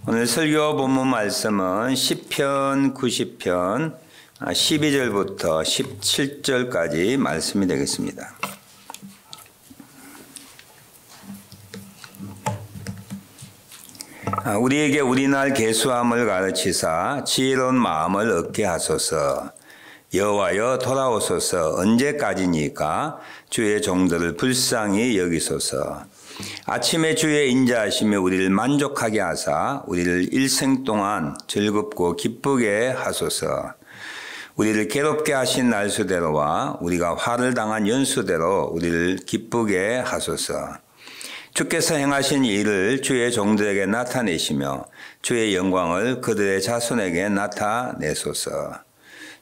오늘 설교 본문 말씀은 시편 90편 12절부터 17절까지 말씀이 되겠습니다. 우리에게 우리날 계수함을 가르치사 지혜로운 마음을 얻게 하소서. 여호와여 돌아오소서. 언제까지니까 주의 종들을 불쌍히 여기소서. 아침에 주의 인자하심에 우리를 만족하게 하사 우리를 일생 동안 즐겁고 기쁘게 하소서. 우리를 괴롭게 하신 날수대로와 우리가 화를 당한 연수대로 우리를 기쁘게 하소서. 주께서 행하신 일을 주의 종들에게 나타내시며 주의 영광을 그들의 자손에게 나타내소서.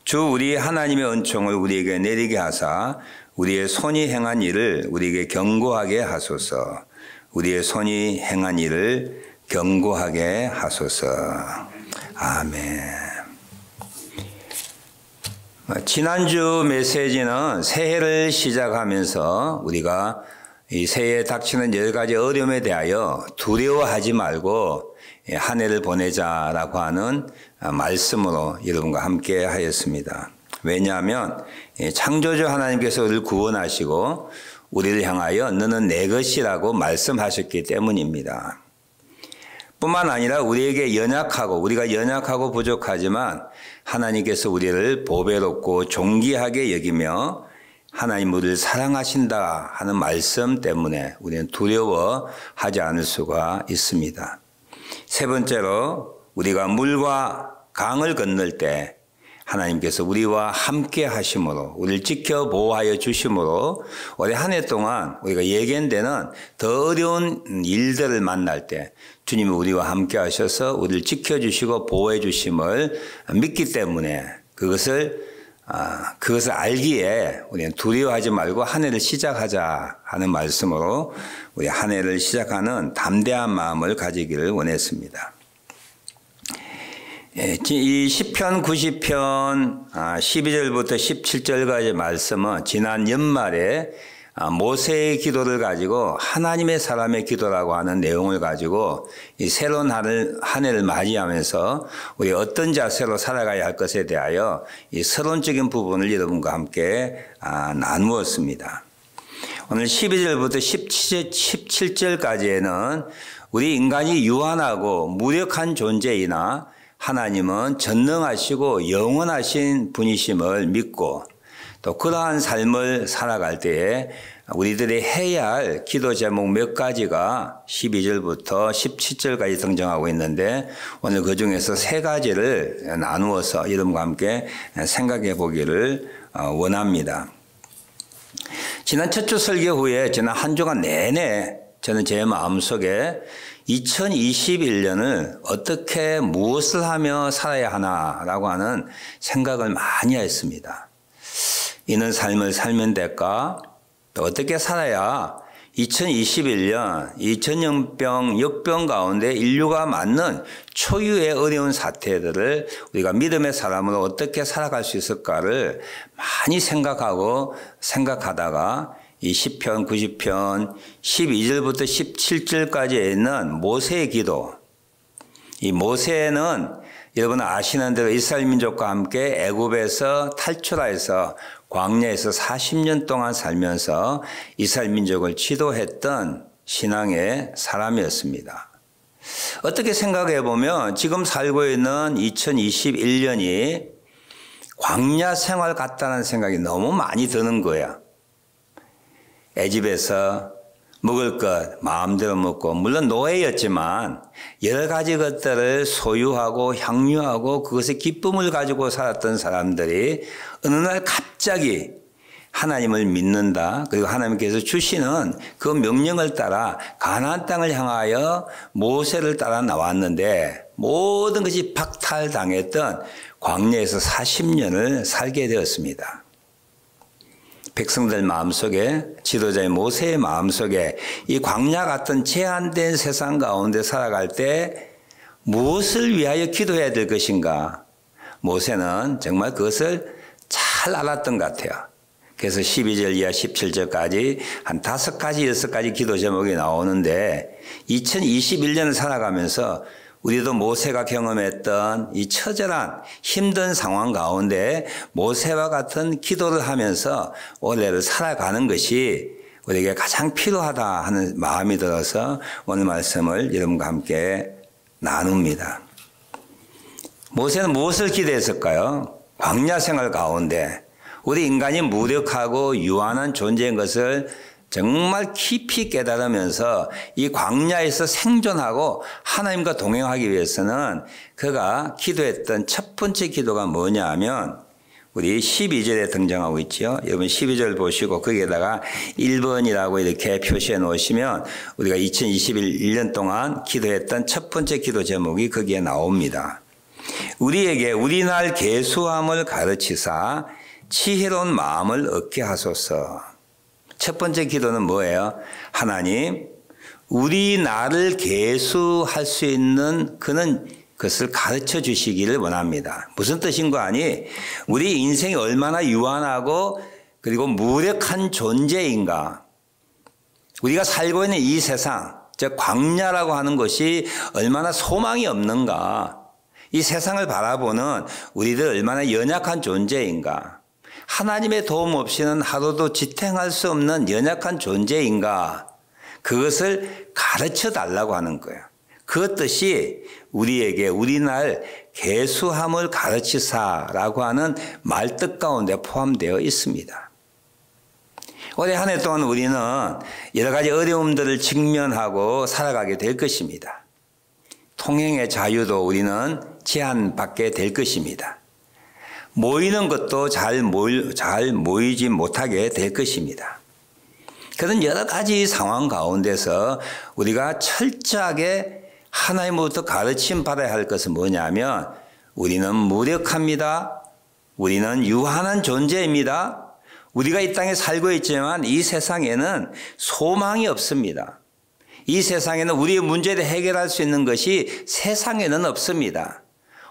주 우리 하나님의 은총을 우리에게 내리게 하사 우리의 손이 행한 일을 우리에게 경고하게 하소서. 우리의 손이 행한 일을 경고하게 하소서. 아멘. 지난주 메시지는 새해를 시작하면서 우리가 이 새해에 닥치는 여러 가지 어려움에 대하여 두려워하지 말고 한 해를 보내자라고 하는 말씀으로 여러분과 함께 하였습니다. 왜냐하면 창조주 하나님께서 우리를 구원하시고 우리를 향하여 너는 내 것이라고 말씀하셨기 때문입니다. 뿐만 아니라 우리에게 우리가 연약하고 부족하지만 하나님께서 우리를 보배롭고 존귀하게 여기며 하나님 우리를 사랑하신다 하는 말씀 때문에 우리는 두려워하지 않을 수가 있습니다. 세 번째로 우리가 물과 강을 건널 때 하나님께서 우리와 함께 하심으로 우리를 지켜 보호하여 주심으로 올해 한 해 동안 우리가 예견되는 더 어려운 일들을 만날 때 주님이 우리와 함께 하셔서 우리를 지켜주시고 보호해 주심을 믿기 때문에 그것을 알기에 우리는 두려워하지 말고 한 해를 시작하자 하는 말씀으로 우리 한 해를 시작하는 담대한 마음을 가지기를 원했습니다. 이 시편 90편 12절부터 17절까지 말씀은 지난 연말에 모세의 기도를 가지고 하나님의 사람의 기도라고 하는 내용을 가지고 이 새로운 한 해를 맞이하면서 우리 어떤 자세로 살아가야 할 것에 대하여 이 서론적인 부분을 여러분과 함께 나누었습니다. 오늘 12절부터 17절까지에는 우리 인간이 유한하고 무력한 존재이나 하나님은 전능하시고 영원하신 분이심을 믿고 또 그러한 삶을 살아갈 때에 우리들이 해야 할 기도 제목 몇 가지가 12절부터 17절까지 등장하고 있는데 오늘 그 중에서 세 가지를 나누어서 여러분과 함께 생각해 보기를 원합니다. 지난 첫 주 설교 후에 지난 한 주간 내내 저는 제 마음속에 2021년을 어떻게 무엇을 하며 살아야 하나라고 하는 생각을 많이 했습니다. 이는 삶을 살면 될까? 또 어떻게 살아야 2021년 이 전염병, 역병 가운데 인류가 맞는 초유의 어려운 사태들을 우리가 믿음의 사람으로 어떻게 살아갈 수 있을까를 많이 생각하다가 이 시편 90편 12절부터 17절까지에 있는 모세의 기도. 이 모세는 여러분 아시는 대로 이스라엘 민족과 함께 애굽에서 탈출하여서 광야에서 40년 동안 살면서 이스라엘 민족을 지도했던 신앙의 사람이었습니다. 어떻게 생각해 보면 지금 살고 있는 2021년이 광야 생활 같다는 생각이 너무 많이 드는 거야. 애집에서 먹을 것 마음대로 먹고 물론 노예였지만 여러 가지 것들을 소유하고 향유하고 그것의 기쁨을 가지고 살았던 사람들이 어느 날 갑자기 하나님을 믿는다. 그리고 하나님께서 주시는 그 명령을 따라 가나안 땅을 향하여 모세를 따라 나왔는데 모든 것이 박탈당했던 광야에서 40년을 살게 되었습니다. 백성들 마음속에 지도자의 모세의 마음속에 이 광야 같은 제한된 세상 가운데 살아갈 때 무엇을 위하여 기도해야 될 것인가? 모세는 정말 그것을 잘 알았던 것 같아요. 그래서 12절 이하 17절까지 한 5가지, 6가지 기도 제목이 나오는데 2021년을 살아가면서 우리도 모세가 경험했던 이 처절한 힘든 상황 가운데 모세와 같은 기도를 하면서 올해를 살아가는 것이 우리에게 가장 필요하다 하는 마음이 들어서 오늘 말씀을 여러분과 함께 나눕니다. 모세는 무엇을 기대했을까요? 광야 생활 가운데 우리 인간이 무력하고 유한한 존재인 것을 정말 깊이 깨달으면서 이 광야에서 생존하고 하나님과 동행하기 위해서는 그가 기도했던 첫 번째 기도가 뭐냐 하면 우리 12절에 등장하고 있죠. 여러분 12절 보시고 거기에다가 1번이라고 이렇게 표시해 놓으시면 우리가 2021년 동안 기도했던 첫 번째 기도 제목이 거기에 나옵니다. 우리에게 우리날 계수함을 가르치사 지혜로운 마음을 얻게 하소서. 첫 번째 기도는 뭐예요? 하나님, 우리 나를 계수할 수 있는 그것을 가르쳐 주시기를 원합니다. 무슨 뜻인 거 아니? 우리 인생이 얼마나 유한하고 그리고 무력한 존재인가? 우리가 살고 있는 이 세상, 즉 광야라고 하는 것이 얼마나 소망이 없는가? 이 세상을 바라보는 우리들 얼마나 연약한 존재인가? 하나님의 도움 없이는 하루도 지탱할 수 없는 연약한 존재인가? 그것을 가르쳐 달라고 하는 거예요. 그 뜻이 우리에게 우리날 계수함을 가르치사라고 하는 말뜻 가운데 포함되어 있습니다. 올해 한 해 동안 우리는 여러 가지 어려움들을 직면하고 살아가게 될 것입니다. 통행의 자유도 우리는 제한받게 될 것입니다. 모이는 것도 잘 모이지 못하게 될 것입니다. 그런 여러 가지 상황 가운데서 우리가 철저하게 하나님으로부터 가르침 받아야 할 것은 뭐냐면 우리는 무력합니다. 우리는 유한한 존재입니다. 우리가 이 땅에 살고 있지만 이 세상에는 소망이 없습니다. 이 세상에는 우리의 문제를 해결할 수 있는 것이 세상에는 없습니다.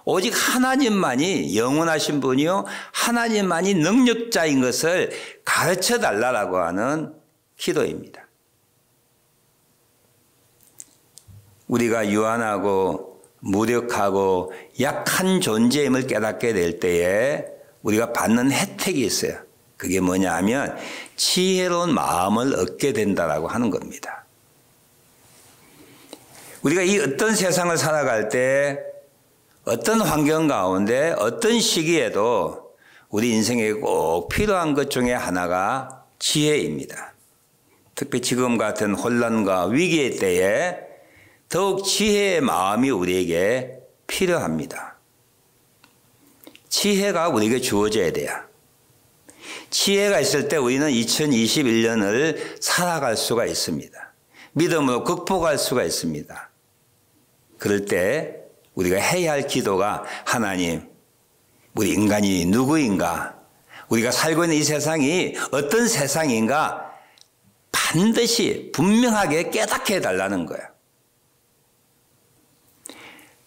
오직 하나님만이 영원하신 분이요 하나님만이 능력자인 것을 가르쳐 달라고 하는 기도입니다. 우리가 유한하고 무력하고 약한 존재임을 깨닫게 될 때에 우리가 받는 혜택이 있어요. 그게 뭐냐 하면 지혜로운 마음을 얻게 된다라고 하는 겁니다. 우리가 이 어떤 세상을 살아갈 때 어떤 환경 가운데 어떤 시기에도 우리 인생에 꼭 필요한 것 중에 하나가 지혜입니다. 특히 지금 같은 혼란과 위기의 때에 더욱 지혜의 마음이 우리에게 필요합니다. 지혜가 우리에게 주어져야 돼요. 지혜가 있을 때 우리는 2021년을 살아갈 수가 있습니다. 믿음으로 극복할 수가 있습니다. 그럴 때 우리가 해야 할 기도가 하나님, 우리 인간이 누구인가? 우리가 살고 있는 이 세상이 어떤 세상인가? 반드시 분명하게 깨닫게 해달라는 거예요.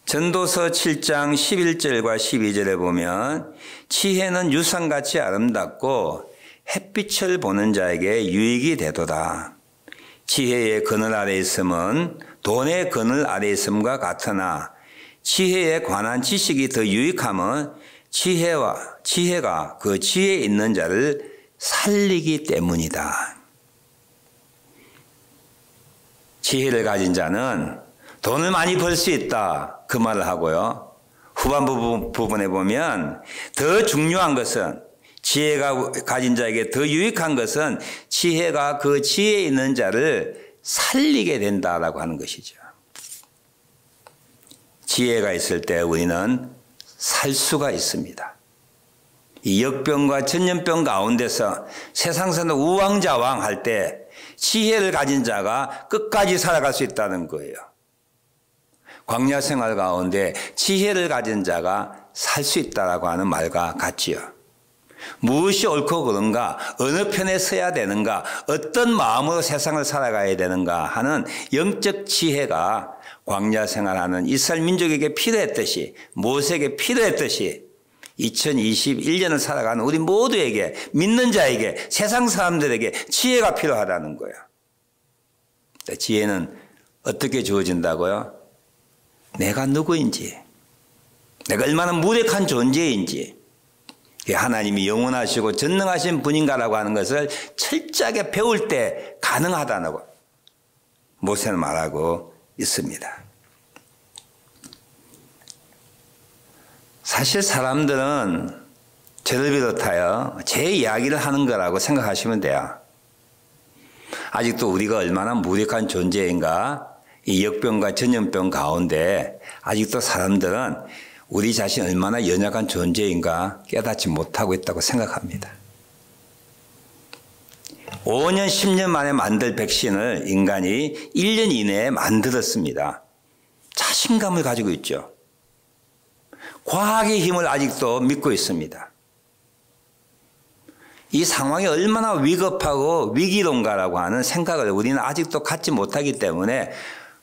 전도서 7장 11절과 12절에 보면 지혜는 유상같이 아름답고 햇빛을 보는 자에게 유익이 되도다. 지혜의 그늘 아래 있음은 돈의 그늘 아래 있음과 같으나 지혜에 관한 지식이 더 유익함은 지혜가 그 지혜에 있는 자를 살리기 때문이다. 지혜를 가진 자는 돈을 많이 벌 수 있다. 그 말을 하고요. 후반 부분에 보면 더 중요한 것은 지혜가 가진 자에게 더 유익한 것은 지혜가 그 지혜에 있는 자를 살리게 된다라고 하는 것이죠. 지혜가 있을 때 우리는 살 수가 있습니다. 이 역병과 전염병 가운데서 세상에서 우왕좌왕할 때 지혜를 가진 자가 끝까지 살아갈 수 있다는 거예요. 광야 생활 가운데 지혜를 가진 자가 살 수 있다라고 하는 말과 같지요. 무엇이 옳고 그른가, 어느 편에 서야 되는가, 어떤 마음으로 세상을 살아가야 되는가 하는 영적 지혜가 광야 생활하는 이스라엘 민족에게 필요했듯이, 모세에게 필요했듯이 2021년을 살아가는 우리 모두에게, 믿는 자에게, 세상 사람들에게 지혜가 필요하다는 거예요. 지혜는 어떻게 주어진다고요? 내가 누구인지, 내가 얼마나 무력한 존재인지, 하나님이 영원하시고 전능하신 분인가라고 하는 것을 철저하게 배울 때 가능하다고 모세는 말하고 있습니다. 사실 사람들은 저를 비롯하여 제 이야기를 하는 거라고 생각하시면 돼요. 아직도 우리가 얼마나 무력한 존재인가, 이 역병과 전염병 가운데 아직도 사람들은 우리 자신 얼마나 연약한 존재인가 깨닫지 못하고 있다고 생각합니다. 5년, 10년 만에 만들 백신을 인간이 1년 이내에 만들었습니다. 자신감을 가지고 있죠. 과학의 힘을 아직도 믿고 있습니다. 이 상황이 얼마나 위급하고 위기론가라고 하는 생각을 우리는 아직도 갖지 못하기 때문에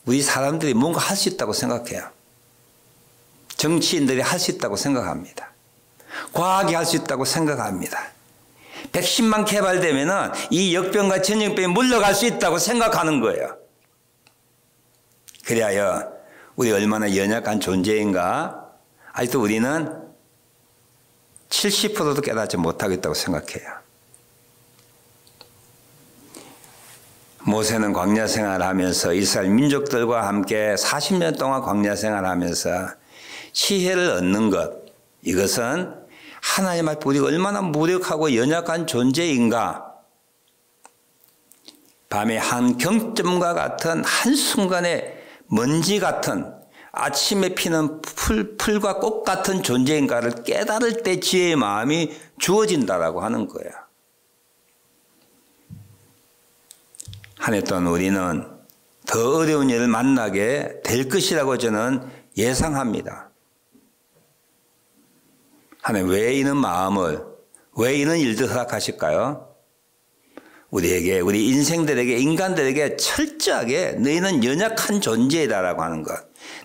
우리 사람들이 뭔가 할 수 있다고 생각해요. 정치인들이 할 수 있다고 생각합니다. 과학이 할 수 있다고 생각합니다. 백신만 개발되면은 이 역병과 전염병이 물러갈 수 있다고 생각하는 거예요. 그리하여 우리 얼마나 연약한 존재인가 아직도 우리는 70%도 깨닫지 못하겠다고 생각해요. 모세는 광야 생활하면서 이스라엘 민족들과 함께 40년 동안 광야 생활하면서 지혜를 얻는 것, 이것은 하나님 앞에 우리가 얼마나 무력하고 연약한 존재인가, 밤의 한 경점과 같은 한순간의 먼지 같은 아침에 피는 풀과 꽃 같은 존재인가를 깨달을 때 지혜의 마음이 주어진다라고 하는 거예요. 한 해 동안 우리는 더 어려운 일을 만나게 될 것이라고 저는 예상합니다. 하나님 왜 이런 마음을, 왜 이런 일들 허락하실까요? 우리에게, 우리 인생들에게, 인간들에게 철저하게 너희는 연약한 존재다라고 하는 것,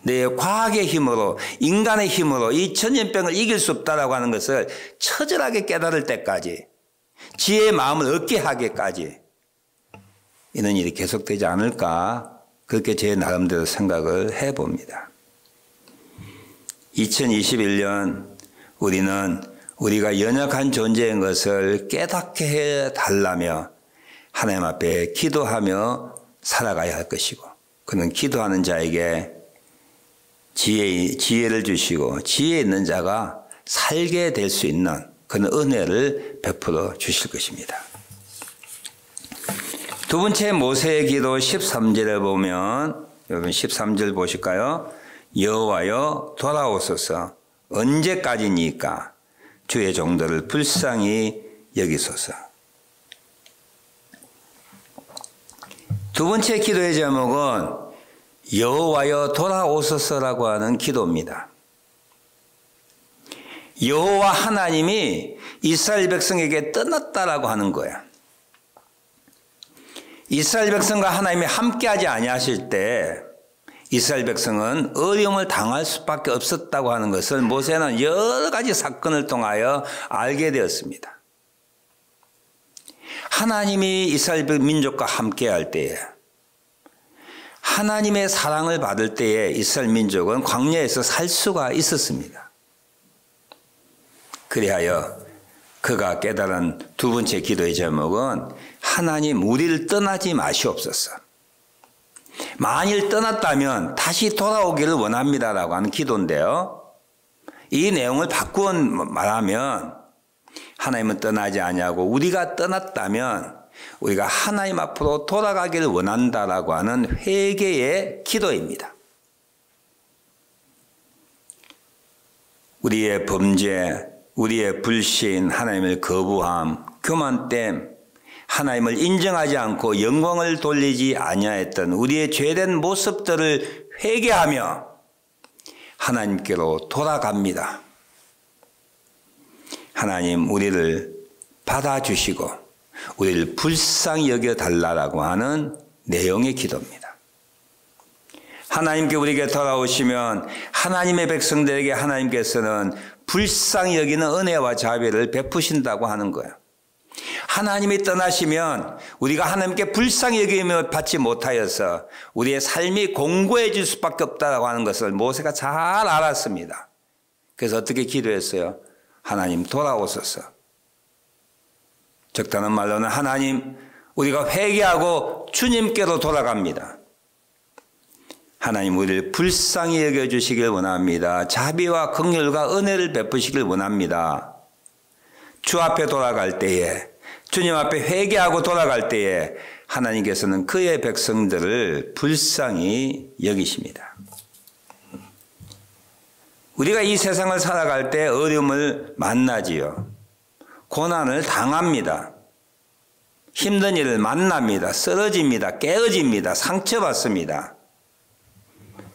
내 과학의 힘으로, 인간의 힘으로 이 전염병을 이길 수 없다라고 하는 것을 처절하게 깨달을 때까지, 지혜의 마음을 얻게 하기까지 이런 일이 계속되지 않을까, 그렇게 제 나름대로 생각을 해봅니다. 2021년 우리는 우리가 연약한 존재인 것을 깨닫게 해달라며 하나님 앞에 기도하며 살아가야 할 것이고, 그는 기도하는 자에게 지혜를 주시고 지혜 있는 자가 살게 될 수 있는 그런 은혜를 베풀어 주실 것입니다. 두 번째 모세의 기도 13절에 보면, 여러분 13절 보실까요? 여호와여 돌아오소서, 언제까지니까 주의 종들을 불쌍히 여기소서. 두 번째 기도의 제목은 여호와여 돌아오소서라고 하는 기도입니다. 여호와 하나님이 이스라엘 백성에게 떠났다라고 하는 거예요. 이스라엘 백성과 하나님이 함께하지 아니하실 때 이스라엘 백성은 어려움을 당할 수밖에 없었다고 하는 것을 모세는 여러 가지 사건을 통하여 알게 되었습니다. 하나님이 이스라엘 민족과 함께할 때에, 하나님의 사랑을 받을 때에 이스라엘 민족은 광야에서 살 수가 있었습니다. 그리하여 그가 깨달은 두 번째 기도의 제목은 하나님 우리를 떠나지 마시옵소서. 만일 떠났다면 다시 돌아오기를 원합니다라고 하는 기도인데요. 이 내용을 바꾸어 말하면 하나님은 떠나지 아니하고 우리가 떠났다면 우리가 하나님 앞으로 돌아가기를 원한다라고 하는 회개의 기도입니다. 우리의 범죄, 우리의 불신, 하나님을 거부함, 교만됨, 하나님을 인정하지 않고 영광을 돌리지 아니하였던 우리의 죄된 모습들을 회개하며 하나님께로 돌아갑니다. 하나님 우리를 받아주시고 우리를 불쌍히 여겨달라고 하는 내용의 기도입니다. 하나님께 우리에게 돌아오시면 하나님의 백성들에게 하나님께서는 불쌍히 여기는 은혜와 자비를 베푸신다고 하는 거예요. 하나님이 떠나시면 우리가 하나님께 불쌍히 여김을 받지 못하여서 우리의 삶이 공고해질 수밖에 없다고 하는 것을 모세가 잘 알았습니다. 그래서 어떻게 기도했어요? 하나님 돌아오소서. 적다는 말로는 하나님 우리가 회개하고 주님께로 돌아갑니다. 하나님 우리를 불쌍히 여겨주시길 원합니다. 자비와 긍휼과 은혜를 베푸시길 원합니다. 주 앞에 돌아갈 때에 주님 앞에 회개하고 돌아갈 때에 하나님께서는 그의 백성들을 불쌍히 여기십니다. 우리가 이 세상을 살아갈 때 어려움을 만나지요. 고난을 당합니다. 힘든 일을 만납니다. 쓰러집니다. 깨어집니다. 상처받습니다.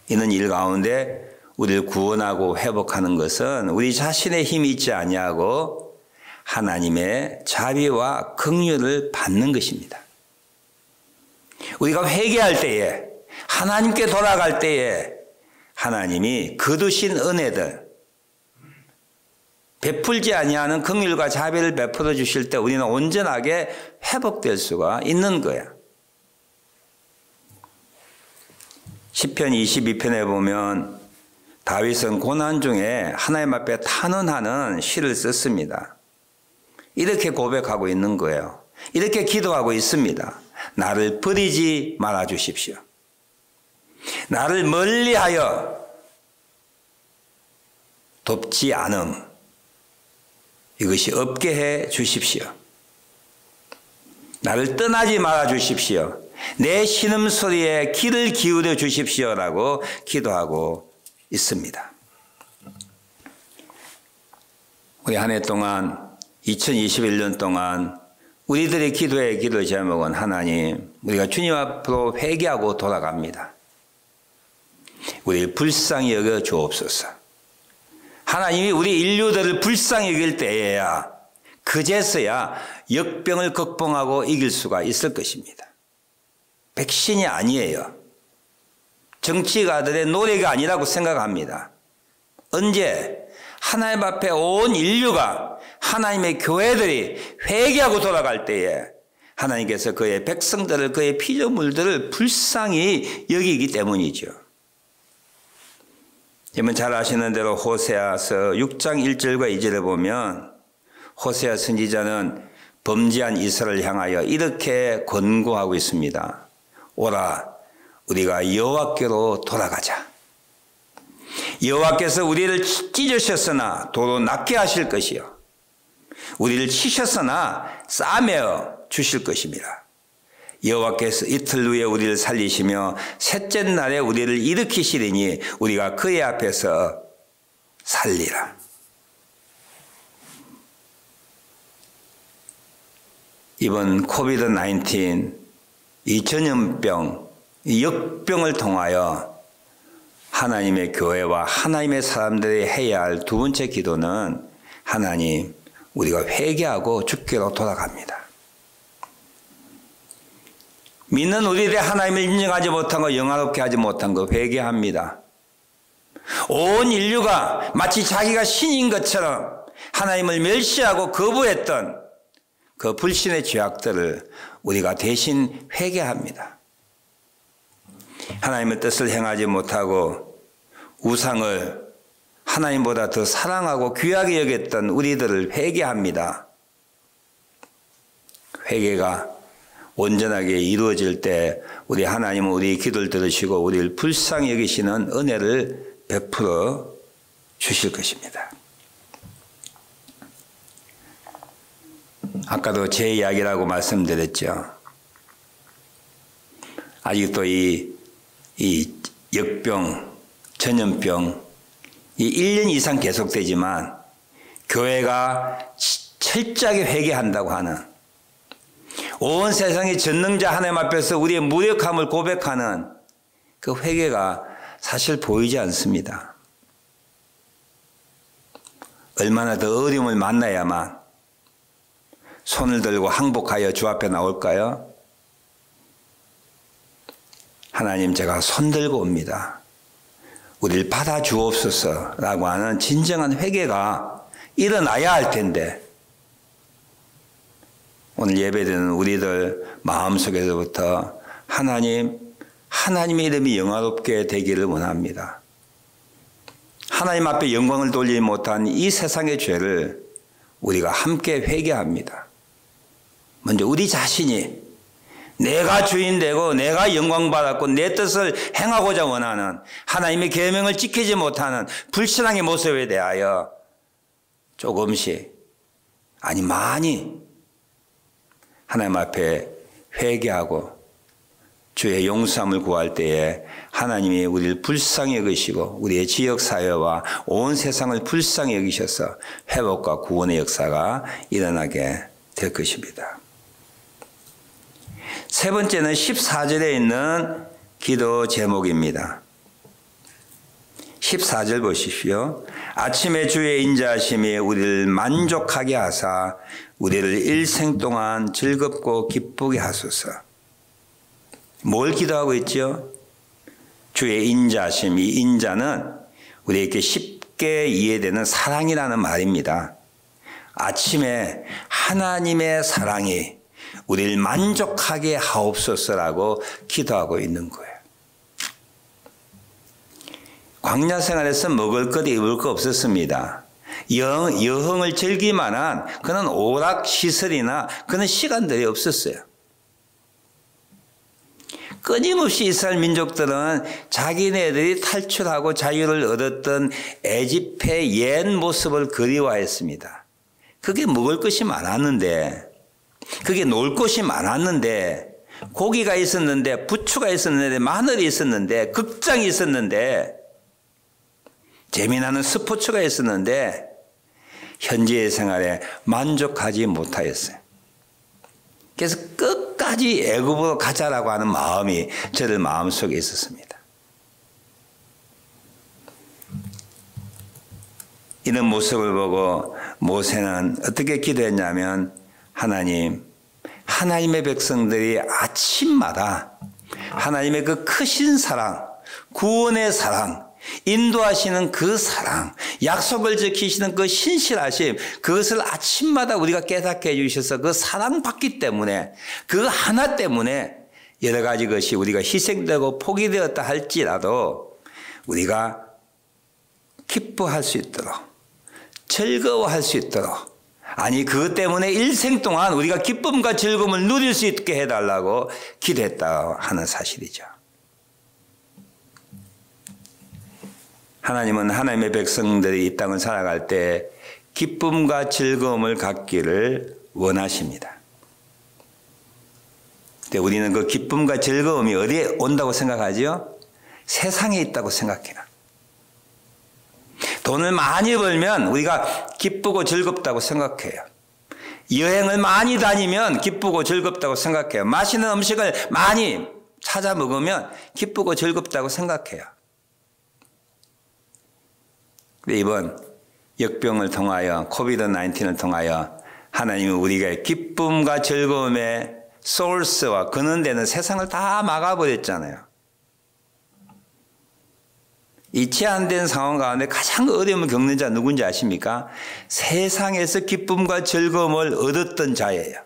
이는 일 가운데 우리를 구원하고 회복하는 것은 우리 자신의 힘이 있지 아니하고 하나님의 자비와 긍휼을 받는 것입니다. 우리가 회개할 때에 하나님께 돌아갈 때에 하나님이 거두신 은혜들 베풀지 아니하는 긍휼과 자비를 베풀어 주실 때 우리는 온전하게 회복될 수가 있는 거야. 시편 22편에 보면 다윗은 고난 중에 하나님 앞에 탄원하는 시를 썼습니다. 이렇게 고백하고 있는 거예요. 이렇게 기도하고 있습니다. 나를 버리지 말아 주십시오. 나를 멀리하여 돕지 않음. 이것이 없게 해 주십시오. 나를 떠나지 말아 주십시오. 내 신음소리에 귀를 기울여 주십시오라고 기도하고 있습니다. 우리 한 해 동안 2021년 동안 우리들의 기도의 기도 제목은 하나님 우리가 주님 앞으로 회개하고 돌아갑니다. 우리를 불쌍히 여겨 주옵소서. 하나님이 우리 인류들을 불쌍히 여길 때에야 그제서야 역병을 극복하고 이길 수가 있을 것입니다. 백신이 아니에요. 정치가들의 노래가 아니라고 생각합니다. 언제 하나님 앞에 온 인류가 하나님의 교회들이 회개하고 돌아갈 때에 하나님께서 그의 백성들을 그의 피조물들을 불쌍히 여기기 때문이죠. 여러분 잘 아시는 대로 호세아서 6장 1절과 2절에 보면 호세아 선지자는 범죄한 이스라엘을 향하여 이렇게 권고하고 있습니다. 오라 우리가 여호와께로 돌아가자. 여호와께서 우리를 찢으셨으나 도로 낫게 하실 것이요 우리를 치셨으나 싸매어 주실 것입니다. 여호와께서 이틀 후에 우리를 살리시며 셋째 날에 우리를 일으키시리니 우리가 그의 앞에서 살리라. 이번 코비드-19 이 전염병, 이 역병을 통하여 하나님의 교회와 하나님의 사람들이 해야 할 두 번째 기도는 하나님 우리가 회개하고 주께로 돌아갑니다. 믿는 우리들의 하나님을 인정하지 못한 것, 영화롭게 하지 못한 것 회개합니다. 온 인류가 마치 자기가 신인 것처럼 하나님을 멸시하고 거부했던 그 불신의 죄악들을 우리가 대신 회개합니다. 하나님의 뜻을 행하지 못하고 우상을 하나님보다 더 사랑하고 귀하게 여겼던 우리들을 회개합니다. 회개가 온전하게 이루어질 때 우리 하나님은 우리 기도를 들으시고 우리를 불쌍히 여기시는 은혜를 베풀어 주실 것입니다. 아까도 제 이야기라고 말씀드렸죠. 아직도 이 역병, 전염병, 이 1년 이상 계속되지만 교회가 철저하게 회개한다고 하는 온 세상의 전능자 하나님 앞에서 우리의 무력함을 고백하는 그 회개가 사실 보이지 않습니다. 얼마나 더 어려움을 만나야만 손을 들고 항복하여 주 앞에 나올까요? 하나님 제가 손 들고 옵니다. 우리를 받아주옵소서라고 하는 진정한 회개가 일어나야 할 텐데 오늘 예배드리는 우리들 마음속에서부터 하나님의 이름이 영화롭게 되기를 원합니다. 하나님 앞에 영광을 돌리지 못한 이 세상의 죄를 우리가 함께 회개합니다. 먼저 우리 자신이 내가 주인 되고 내가 영광받았고 내 뜻을 행하고자 원하는 하나님의 계명을 지키지 못하는 불신앙의 모습에 대하여 조금씩 아니 많이 하나님 앞에 회개하고 주의 용서함을 구할 때에 하나님이 우리를 불쌍히 여기시고 우리의 지역사회와 온 세상을 불쌍히 여기셔서 회복과 구원의 역사가 일어나게 될 것입니다. 세 번째는 14절에 있는 기도 제목입니다. 14절 보십시오. 아침에 주의 인자하심이 우리를 만족하게 하사 우리를 일생 동안 즐겁고 기쁘게 하소서. 뭘 기도하고 있죠? 주의 인자하심. 이 인자는 우리에게 쉽게 이해되는 사랑이라는 말입니다. 아침에 하나님의 사랑이 우리를 만족하게 하옵소서라고 기도하고 있는 거예요. 광야 생활에서 먹을 것 입을 것 없었습니다. 여흥을 즐기만한 그런 오락시설이나 그런 시간들이 없었어요. 끊임없이 이스라엘 민족들은 자기네들이 탈출하고 자유를 얻었던 에집트의 옛 모습을 그리워했습니다. 그게 먹을 것이 많았는데, 그게 놀 곳이 많았는데, 고기가 있었는데, 부추가 있었는데, 마늘이 있었는데, 극장이 있었는데, 재미나는 스포츠가 있었는데 현지의 생활에 만족하지 못하였어요. 그래서 끝까지 애굽으로 가자라고 하는 마음이 저들 마음속에 있었습니다. 이런 모습을 보고 모세는 어떻게 기도했냐면 하나님의 백성들이 아침마다 하나님의 그 크신 사랑, 구원의 사랑, 인도하시는 그 사랑, 약속을 지키시는 그 신실하심, 그것을 아침마다 우리가 깨닫게 해주셔서 그 사랑받기 때문에, 그 하나 때문에 여러 가지 것이 우리가 희생되고 포기되었다 할지라도 우리가 기뻐할 수 있도록, 즐거워할 수 있도록, 아니 그것 때문에 일생 동안 우리가 기쁨과 즐거움을 누릴 수 있게 해달라고 기도했다 하는 사실이죠. 하나님은 하나님의 백성들이 이 땅을 살아갈 때 기쁨과 즐거움을 갖기를 원하십니다. 근데 우리는 그 기쁨과 즐거움이 어디에 온다고 생각하지요? 세상에 있다고 생각해요. 돈을 많이 벌면 우리가 기쁘고 즐겁다고 생각해요. 여행을 많이 다니면 기쁘고 즐겁다고 생각해요. 맛있는 음식을 많이 찾아 먹으면 기쁘고 즐겁다고 생각해요. 이번 역병을 통하여 코비드-19을 통하여 하나님은 우리가 기쁨과 즐거움의 소스와 근원되는 세상을 다 막아버렸잖아요. 이 제한된 상황 가운데 가장 어려움을 겪는 자 누군지 아십니까? 세상에서 기쁨과 즐거움을 얻었던 자예요.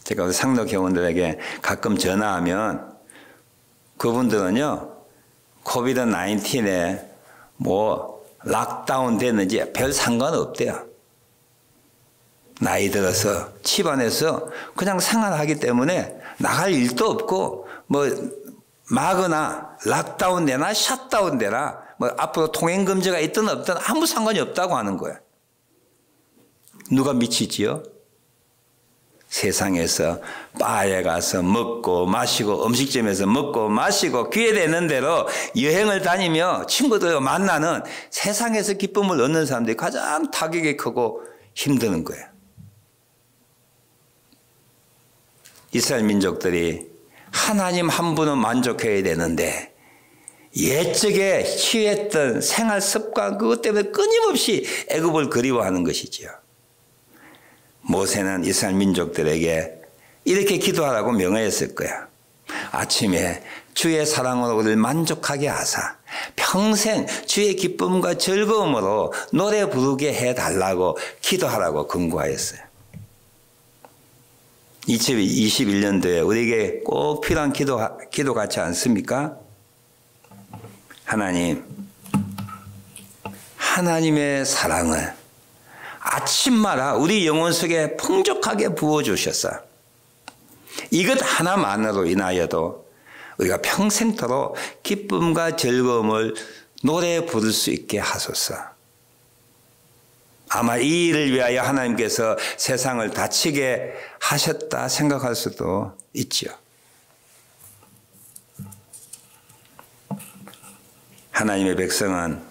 제가 우리 상도 교원들에게 가끔 전화하면 그분들은요, 코비드-19에 락다운 됐는지 별 상관없대요. 나이 들어서 집안에서 그냥 생활하기 때문에 나갈 일도 없고 막거나 락다운 되나 셧다운 되나 앞으로 통행 금지가 있든 없든 아무 상관이 없다고 하는 거예요. 누가 미치지요? 세상에서 바에 가서 먹고 마시고 음식점에서 먹고 마시고 기회 되는 대로 여행을 다니며 친구들 만나는 세상에서 기쁨을 얻는 사람들이 가장 타격이 크고 힘드는 거예요. 이스라엘 민족들이 하나님 한 분은 만족해야 되는데 옛적에 취했던 생활 습관 그것 때문에 끊임없이 애굽을 그리워하는 것이지요. 모세는 이스라엘 민족들에게 이렇게 기도하라고 명하였을 거야. 아침에 주의 사랑으로 우리를 만족하게 하사 평생 주의 기쁨과 즐거움으로 노래 부르게 해달라고 기도하라고 권고하였어요. 2021년도에 우리에게 꼭 필요한 기도 같지 않습니까? 하나님의 사랑을 아침마다 우리 영혼 속에 풍족하게 부어주셨어. 이것 하나만으로 인하여도 우리가 평생토록 기쁨과 즐거움을 노래 부를 수 있게 하소서. 아마 이 일을 위하여 하나님께서 세상을 다치게 하셨다 생각할 수도 있죠. 하나님의 백성은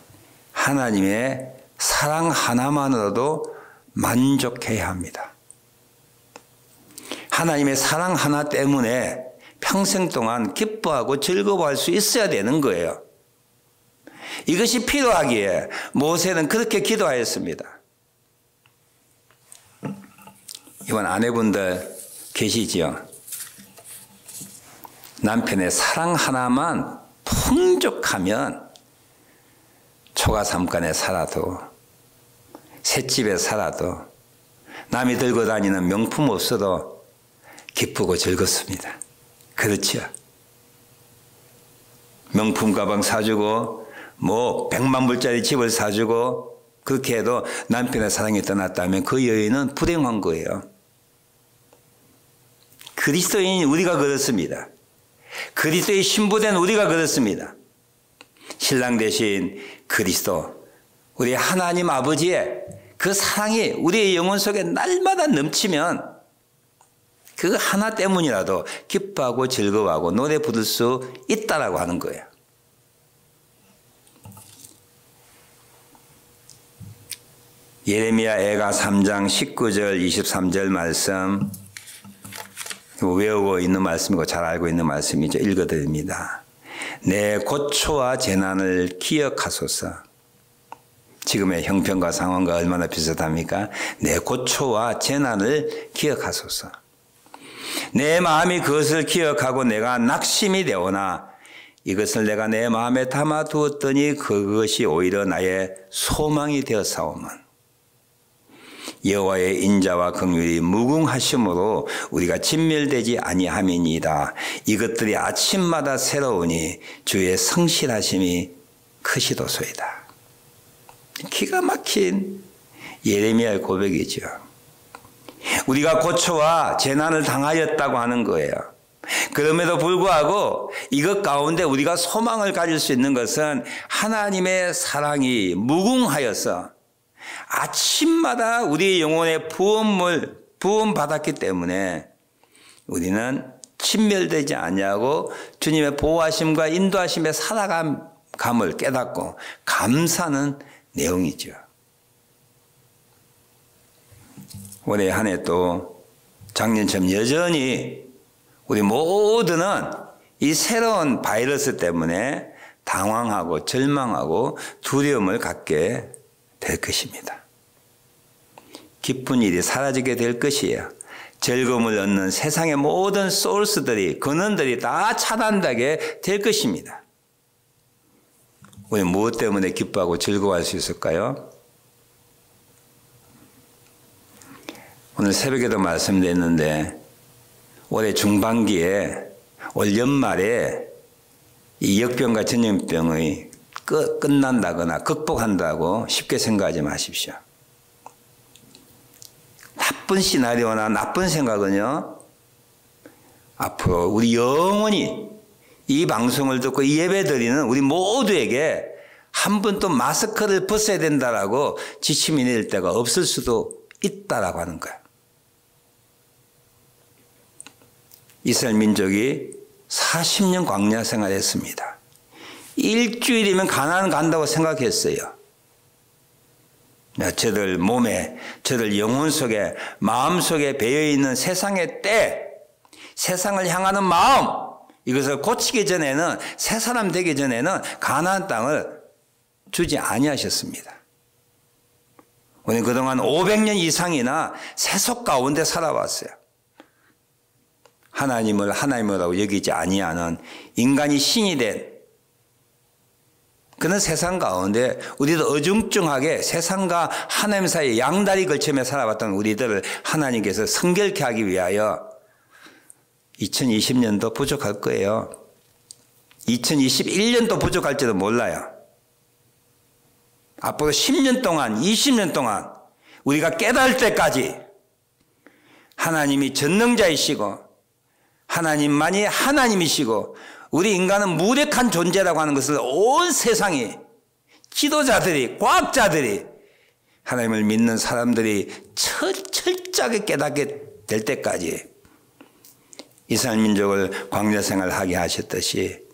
하나님의 사랑 하나만으로도 만족해야 합니다. 하나님의 사랑 하나 때문에 평생 동안 기뻐하고 즐거워할 수 있어야 되는 거예요. 이것이 필요하기에 모세는 그렇게 기도하였습니다. 이번 아내분들 계시지요? 남편의 사랑 하나만 풍족하면 초가삼간에 살아도 셋집에 살아도 남이 들고 다니는 명품 없어도 기쁘고 즐겁습니다. 그렇죠? 명품 가방 사주고 뭐 100만 불짜리 집을 사주고 그렇게 해도 남편의 사랑이 떠났다면 그 여인은 불행한 거예요. 그리스도인 우리가 그렇습니다. 그리스도의 신부된 우리가 그렇습니다. 신랑 대신 그리스도, 우리 하나님 아버지의 그 사랑이 우리의 영혼 속에 날마다 넘치면 그 하나 때문이라도 기뻐하고 즐거워하고 노래 부를 수 있다라고 하는 거예요. 예레미야 애가 3장 19절 23절 말씀 외우고 있는 말씀이고 잘 알고 있는 말씀이죠. 읽어드립니다. 내 고초와 재난을 기억하소서. 지금의 형편과 상황과 얼마나 비슷합니까? 내 고초와 재난을 기억하소서. 내 마음이 그것을 기억하고 내가 낙심이 되오나 이것을 내가 내 마음에 담아 두었더니 그것이 오히려 나의 소망이 되었사오면 여호와의 인자와 긍휼이 무궁하심으로 우리가 진멸되지 아니함이니이다. 이것들이 아침마다 새로우니 주의 성실하심이 크시도소이다. 기가 막힌 예레미야의 고백이죠. 우리가 고초와 재난을 당하였다고 하는 거예요. 그럼에도 불구하고 이것 가운데 우리가 소망을 가질 수 있는 것은 하나님의 사랑이 무궁하여서 아침마다 우리 영혼의 부음받았기 때문에 우리는 침멸되지 아니하고 주님의 보호하심과 인도하심에 살아감을 깨닫고 감사하는 내용이죠. 올해 한 해 또 작년처럼 여전히 우리 모두는 이 새로운 바이러스 때문에 당황하고 절망하고 두려움을 갖게 될 것입니다. 기쁜 일이 사라지게 될 것이에요. 즐거움을 얻는 세상의 모든 소스들이, 근원들이 다 차단되게 될 것입니다. 우리 무엇 때문에 기뻐하고 즐거워할 수 있을까요? 오늘 새벽에도 말씀드렸는데 올해 중반기에 올 연말에 이 역병과 전염병의 끝난다거나 극복한다고 쉽게 생각하지 마십시오. 나쁜 시나리오나 나쁜 생각은요, 앞으로 우리 영원히 이 방송을 듣고 이 예배 드리는 우리 모두에게 한 번 또 마스크를 벗어야 된다라고 지침이 내릴 때가 없을 수도 있다라고 하는 거예요. 이스라엘 민족이 40년 광야 생활했습니다. 일주일이면 가나안 간다고 생각했어요. 저들 몸에, 저들 영혼 속에, 마음 속에 배어있는 세상의 때, 세상을 향하는 마음, 이것을 고치기 전에는, 새 사람 되기 전에는 가나안 땅을 주지 아니하셨습니다. 우리는 그동안 500년 이상이나 세속 가운데 살아왔어요. 하나님을 하나님이라고 여기지 아니하는 인간이 신이 된 그는 세상 가운데 우리도 어중쩡하게 세상과 하나님 사이에 양다리 걸치며 살아왔던 우리들을 하나님께서 성결케 하기 위하여 2020년도 부족할 거예요. 2021년도 부족할지도 몰라요. 앞으로 10년 동안, 20년 동안 우리가 깨달을 때까지 하나님이 전능자이시고 하나님만이 하나님이시고 우리 인간은 무력한 존재라고 하는 것을 온 세상이, 지도자들이, 과학자들이, 하나님을 믿는 사람들이 철저하게 깨닫게 될 때까지 이스라엘 민족을 광야 생활하게 하셨듯이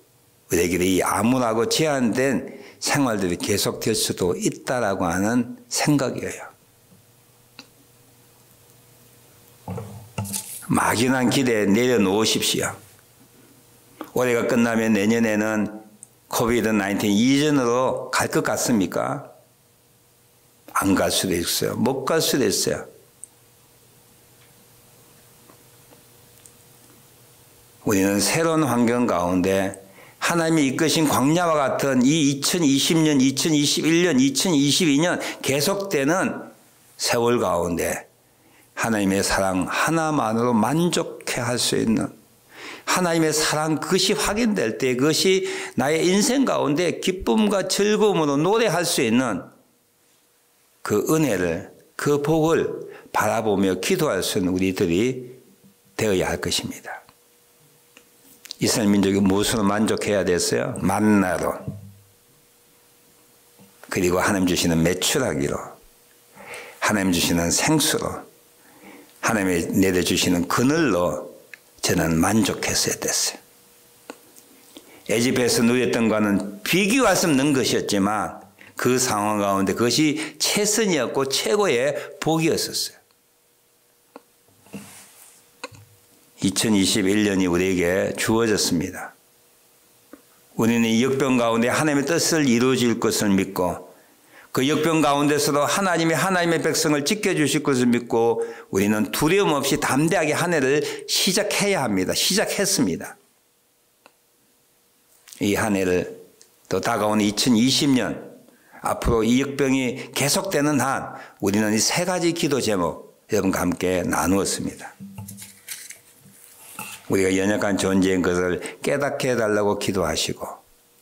우리에게 이 암울하고 제한된 생활들이 계속될 수도 있다라고 하는 생각이에요. 막연한 기대에 내려놓으십시오. 올해가 끝나면 내년에는 코비드-19 이전으로 갈 것 같습니까? 안 갈 수도 있어요. 못 갈 수도 있어요. 우리는 새로운 환경 가운데 하나님이 이끄신 광야와 같은 이 2020년, 2021년, 2022년 계속되는 세월 가운데 하나님의 사랑 하나만으로 만족해 할 수 있는 하나님의 사랑 그것이 확인될 때 그것이 나의 인생 가운데 기쁨과 즐거움으로 노래할 수 있는 그 은혜를 그 복을 바라보며 기도할 수 있는 우리들이 되어야 할 것입니다. 이스라엘 민족이 무엇으로 만족해야 됐어요? 만나로, 그리고 하나님 주시는 메추라기로, 하나님 주시는 생수로, 하나님이 내려주시는 그늘로 저는 만족했어야 됐어요. 애집에서 누렸던 것은 비교할 수 없는 것이었지만 그 상황 가운데 그것이 최선이었고 최고의 복이었었어요. 2021년이 우리에게 주어졌습니다. 우리는 이 역병 가운데 하나님의 뜻을 이루어질 것을 믿고 그 역병 가운데서도 하나님이 하나님의 백성을 지켜주실 것을 믿고 우리는 두려움 없이 담대하게 한 해를 시작해야 합니다. 시작했습니다. 이 한 해를 또 다가오는 2020년 앞으로 이 역병이 계속되는 한 우리는 이 세 가지 기도 제목 여러분과 함께 나누었습니다. 우리가 연약한 존재인 것을 깨닫게 해달라고 기도하시고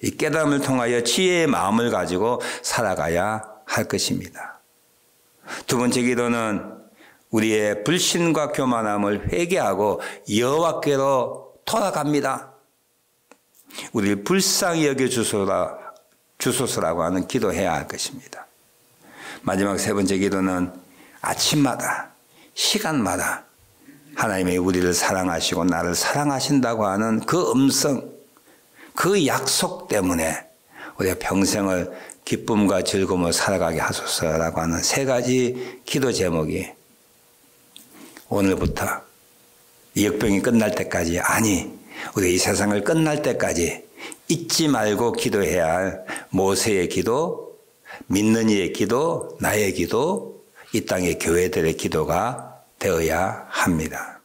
이 깨달음을 통하여 지혜의 마음을 가지고 살아가야 할 것입니다. 두 번째 기도는 우리의 불신과 교만함을 회개하고 여호와께로 돌아갑니다. 우리를 불쌍히 여겨주소서라고 하는 기도해야 할 것입니다. 마지막 세 번째 기도는 아침마다 시간마다 하나님이 우리를 사랑하시고 나를 사랑하신다고 하는 그 음성, 그 약속 때문에 우리가 평생을 기쁨과 즐거움을 살아가게 하소서라고 하는 세 가지 기도 제목이 오늘부터 이 역병이 끝날 때까지, 아니 우리 이 세상을 끝날 때까지 잊지 말고 기도해야 할 모세의 기도, 믿는 이의 기도, 나의 기도, 이 땅의 교회들의 기도가 되어야 합니다.